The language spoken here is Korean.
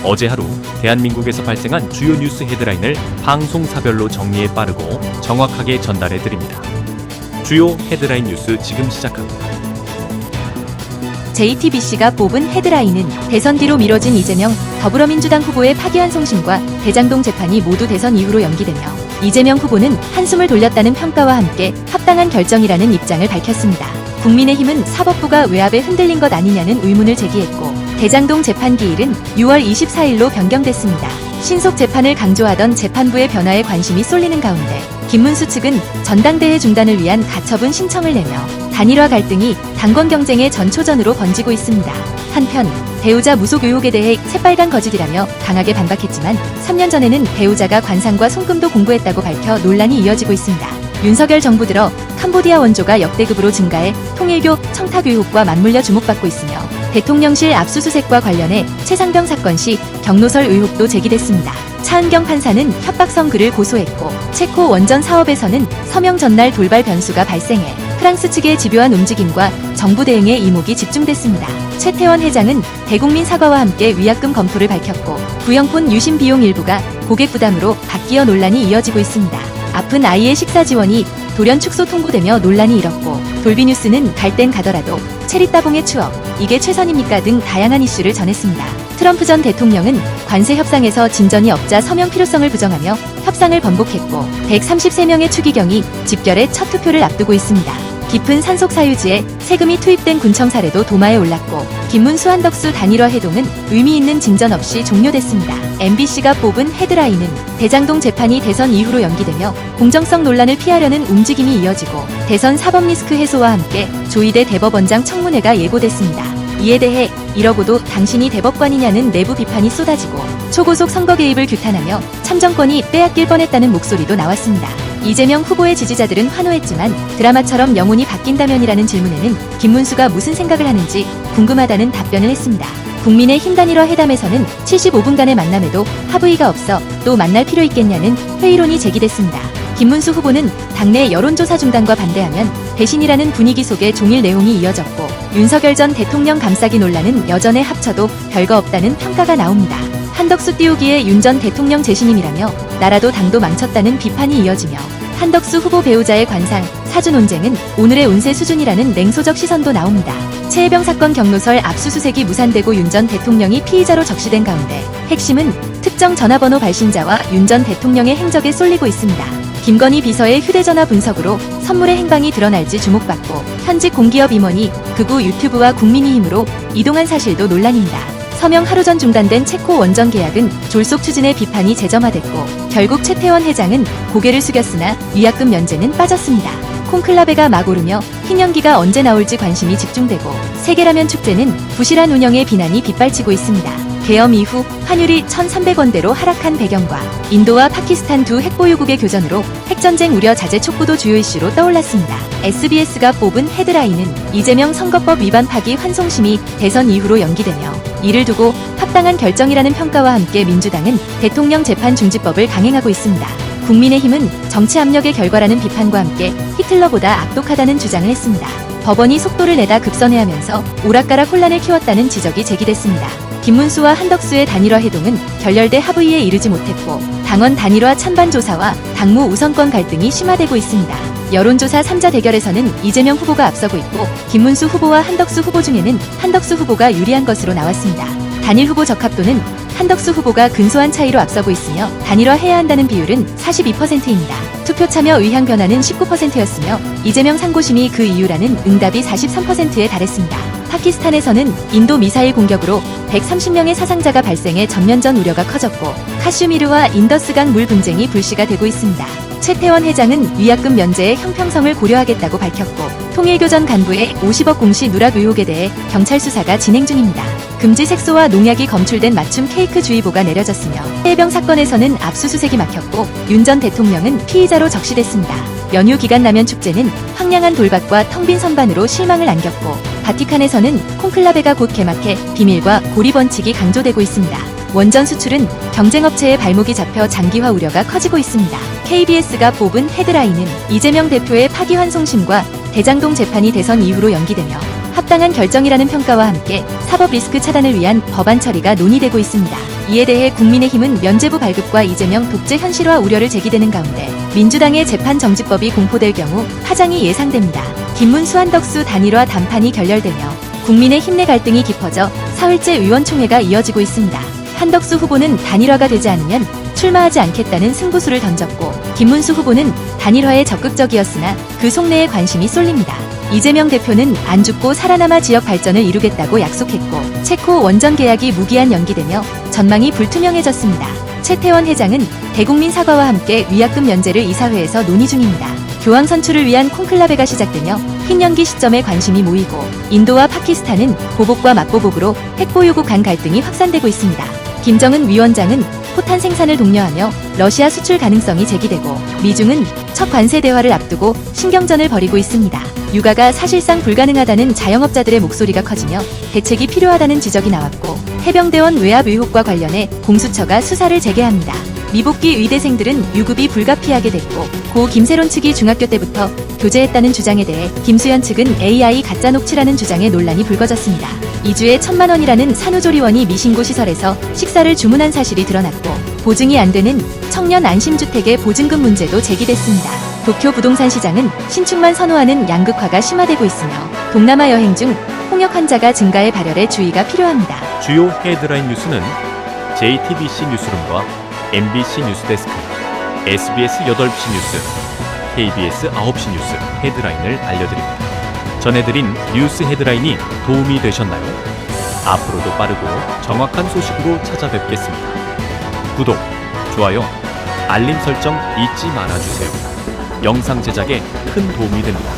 어제 하루 대한민국에서 발생한 주요 뉴스 헤드라인을 방송사별로 정리해 빠르고 정확하게 전달해 드립니다. 주요 헤드라인 뉴스 지금 시작합니다. JTBC가 뽑은 헤드라인은 대선 뒤로 미뤄진 이재명, 더불어민주당 후보의 파기환송심과 대장동 재판이 모두 대선 이후로 연기되며 이재명 후보는 한숨을 돌렸다는 평가와 함께 합당한 결정이라는 입장을 밝혔습니다. 국민의힘은 사법부가 외압에 흔들린 것 아니냐는 의문을 제기했고 대장동 재판 기일은 6월 24일로 변경됐습니다. 신속 재판을 강조하던 재판부의 변화에 관심이 쏠리는 가운데 김문수 측은 전당대회 중단을 위한 가처분 신청을 내며 단일화 갈등이 당권 경쟁의 전초전으로 번지고 있습니다. 한편 배우자 무속 의혹에 대해 새빨간 거짓이라며 강하게 반박했지만 3년 전에는 배우자가 관상과 손금도 공부했다고 밝혀 논란이 이어지고 있습니다. 윤석열 정부 들어 캄보디아 원조가 역대급으로 증가해 통일교 청탁 의혹과 맞물려 주목받고 있으며 대통령실 압수수색과 관련해 최상병 사건 시 경로설 의혹도 제기됐습니다. 차은경 판사는 협박성 글을 고소했고 체코 원전 사업에서는 서명 전날 돌발 변수가 발생해 프랑스 측의 집요한 움직임과 정부 대응에 이목이 집중됐습니다. 최태원 회장은 대국민 사과와 함께 위약금 검토를 밝혔고 구형폰 유심 비용 일부가 고객 부담으로 바뀌어 논란이 이어지고 있습니다. 아픈 아이의 식사 지원이 돌연 축소 통보되며 논란이 일었고 돌비뉴스는 갈 땐 가더라도 체리 따봉의 추억, 이게 최선입니까 등 다양한 이슈를 전했습니다. 트럼프 전 대통령은 관세 협상에서 진전이 없자 서명 필요성을 부정하며 협상을 번복했고 133명의 추기경이 집결의 첫 투표를 앞두고 있습니다. 깊은 산속 사유지에 세금이 투입된 군청 사례도 도마에 올랐고 김문수 한덕수 단일화 해동은 의미 있는 진전 없이 종료됐습니다. MBC가 뽑은 헤드라인은 대장동 재판이 대선 이후로 연기되며 공정성 논란을 피하려는 움직임이 이어지고 대선 사법 리스크 해소와 함께 조희대 대법원장 청문회가 예고됐습니다. 이에 대해 이러고도 당신이 대법관이냐는 내부 비판이 쏟아지고 초고속 선거 개입을 규탄하며 참정권이 빼앗길 뻔했다는 목소리도 나왔습니다. 이재명 후보의 지지자들은 환호했지만 드라마처럼 영혼이 바뀐다면이라는 질문에는 김문수가 무슨 생각을 하는지 궁금하다는 답변을 했습니다. 국민의힘 단일화 회담에서는 75분간의 만남에도 합의가 없어 또 만날 필요 있겠냐는 회의론이 제기됐습니다. 김문수 후보는 당내 여론조사 중단과 반대하면 대신이라는 분위기 속에 종일 내용이 이어졌고 윤석열 전 대통령 감싸기 논란은 여전해 합쳐도 별거 없다는 평가가 나옵니다. 한덕수 띄우기에 윤 전 대통령 재신임이라며 나라도 당도 망쳤다는 비판이 이어지며 한덕수 후보 배우자의 관상, 사주 논쟁은 오늘의 운세 수준이라는 냉소적 시선도 나옵니다. 최혜병 사건 경로설 압수수색이 무산되고 윤 전 대통령이 피의자로 적시된 가운데 핵심은 특정 전화번호 발신자와 윤 전 대통령의 행적에 쏠리고 있습니다. 김건희 비서의 휴대전화 분석으로 선물의 행방이 드러날지 주목받고 현직 공기업 임원이 극우 유튜브와 국민의힘으로 이동한 사실도 논란입니다. 서명 하루 전 중단된 체코 원전 계약은 졸속 추진의 비판이 재점화됐고 결국 최태원 회장은 고개를 숙였으나 위약금 면제는 빠졌습니다. 콩클라베가 막 오르며 흰연기가 언제 나올지 관심이 집중되고 세계라면 축제는 부실한 운영의 비난이 빗발치고 있습니다. 계엄 이후 환율이 1,300원대로 하락한 배경과 인도와 파키스탄 두 핵보유국의 교전으로 핵전쟁 우려 자제 촉구도 주요 이슈로 떠올랐습니다. SBS가 뽑은 헤드라인은 이재명 선거법 위반 파기 환송심이 대선 이후로 연기되며 이를 두고 합당한 결정이라는 평가와 함께 민주당은 대통령 재판 중지법을 강행하고 있습니다. 국민의힘은 정치 압력의 결과라는 비판과 함께 히틀러보다 악독하다는 주장을 했습니다. 법원이 속도를 내다 급선회하면서 오락가락 혼란을 키웠다는 지적이 제기됐습니다. 김문수와 한덕수의 단일화 해동은 결렬돼 합의에 이르지 못했고 당원 단일화 찬반 조사와 당무 우선권 갈등이 심화되고 있습니다. 여론조사 3자 대결에서는 이재명 후보가 앞서고 있고 김문수 후보와 한덕수 후보 중에는 한덕수 후보가 유리한 것으로 나왔습니다. 단일 후보 적합도는 한덕수 후보가 근소한 차이로 앞서고 있으며 단일화해야 한다는 비율은 42%입니다. 투표 참여 의향 변화는 19%였으며 이재명 상고심이 그 이유라는 응답이 43%에 달했습니다. 파키스탄에서는 인도 미사일 공격으로 130명의 사상자가 발생해 전면전 우려가 커졌고 카슈미르와 인더스강 물 분쟁이 불씨가 되고 있습니다. 최태원 회장은 위약금 면제의 형평성을 고려하겠다고 밝혔고 통일교전 간부의 50억 공시 누락 의혹에 대해 경찰 수사가 진행 중입니다. 금지 색소와 농약이 검출된 맞춤 케이크 주의보가 내려졌으며 해병 사건에서는 압수수색이 막혔고 윤 전 대통령은 피의자로 적시됐습니다. 연휴 기간 라면 축제는 황량한 돌밭과 텅 빈 선반으로 실망을 안겼고 바티칸에서는 콩클라베가 곧 개막해 비밀과 고리 번칙이 강조되고 있습니다. 원전 수출은 경쟁업체의 발목이 잡혀 장기화 우려가 커지고 있습니다. KBS가 뽑은 헤드라인은 이재명 대표의 파기환송심과 대장동 재판이 대선 이후로 연기되며 합당한 결정이라는 평가와 함께 사법 리스크 차단을 위한 법안 처리가 논의되고 있습니다. 이에 대해 국민의힘은 면죄부 발급과 이재명 독재 현실화 우려를 제기되는 가운데 민주당의 재판정지법이 공포될 경우 파장이 예상됩니다. 김문수 한덕수 단일화 담판이 결렬되며 국민의힘 내 갈등이 깊어져 사흘째 의원총회가 이어지고 있습니다. 한덕수 후보는 단일화가 되지 않으면 출마하지 않겠다는 승부수를 던졌고 김문수 후보는 단일화에 적극적이었으나 그 속내에 관심이 쏠립니다. 이재명 대표는 안 죽고 살아남아 지역 발전을 이루겠다고 약속했고 체코 원전 계약이 무기한 연기되며 전망이 불투명해졌습니다. 최태원 회장은 대국민 사과와 함께 위약금 면제를 이사회에서 논의 중입니다. 교황 선출을 위한 콘클라베가 시작되며 흰연기 시점에 관심이 모이고 인도와 파키스탄은 보복과 맞보복으로 핵 보유국 간 갈등이 확산되고 있습니다. 김정은 위원장은 포탄 생산을 독려하며 러시아 수출 가능성이 제기되고 미중은 첫 관세 대화를 앞두고 신경전을 벌이고 있습니다. 육아가 사실상 불가능하다는 자영업자들의 목소리가 커지며 대책이 필요하다는 지적이 나왔고 해병대원 외압 의혹과 관련해 공수처가 수사를 재개합니다. 미복귀 의대생들은 유급이 불가피하게 됐고 고 김세론 측이 중학교 때부터 교제했다는 주장에 대해 김수현 측은 AI 가짜 녹취라는 주장에 논란이 불거졌습니다. 2주에 1,000만 원이라는 산후조리원이 미신고 시설에서 식사를 주문한 사실이 드러났고 보증이 안 되는 청년 안심주택의 보증금 문제도 제기됐습니다. 도쿄 부동산 시장은 신축만 선호하는 양극화가 심화되고 있으며 동남아 여행 중 홍역 환자가 증가해 발열에 주의가 필요합니다. 주요 헤드라인 뉴스는 JTBC 뉴스룸과 MBC 뉴스데스크, SBS 8시 뉴스, KBS 9시 뉴스 헤드라인을 알려드립니다. 전해드린 뉴스 헤드라인이 도움이 되셨나요? 앞으로도 빠르고 정확한 소식으로 찾아뵙겠습니다. 구독, 좋아요, 알림 설정 잊지 말아주세요. 영상 제작에 큰 도움이 됩니다.